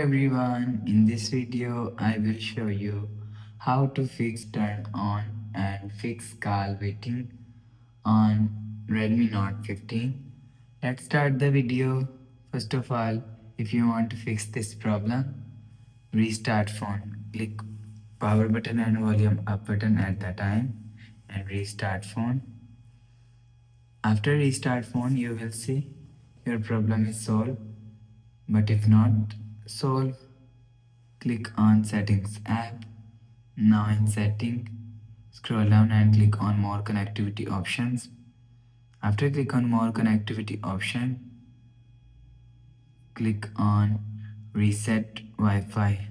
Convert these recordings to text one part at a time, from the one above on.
everyone, in this video I will show you how to fix turn on and fix call waiting on Redmi Note 15. Let's start the video. First of all, if you want to fix this problem, restart phone. Click power button and volume up button at the time and restart phone. After restart phone, you will see your problem is solved. But if not solved, click on Settings app. Now in Setting, scroll down and click on More Connectivity options. After click on More Connectivity option, click on Reset Wi-Fi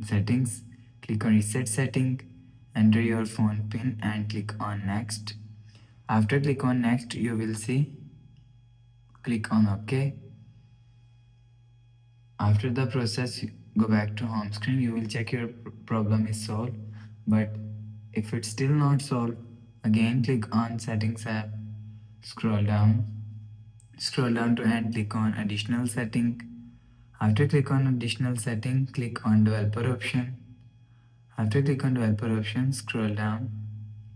settings. Click on Reset Setting, enter your phone PIN and click on Next. After click on Next, you will see click on OK. After the process, go back to home screen. You will check your problem is solved. But if it's still not solved, again click on Settings app. Scroll down. Scroll down to and click on Additional Setting. After click on Additional Setting, click on Developer option. After click on Developer option, scroll down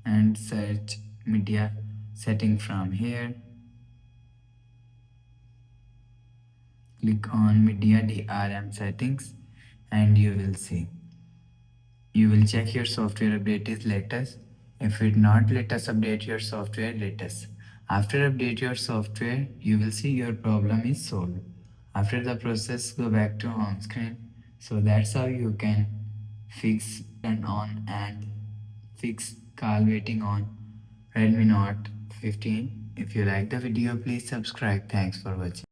and search Media Setting from here. Click on Media DRM settings and you will see. You will check your software update is latest. If it not, let us update your software latest. After update your software, you will see your problem is solved. After the process, go back to home screen. So that's how you can fix turn on and fix call waiting on Redmi Note 15. If you like the video, please subscribe. Thanks for watching.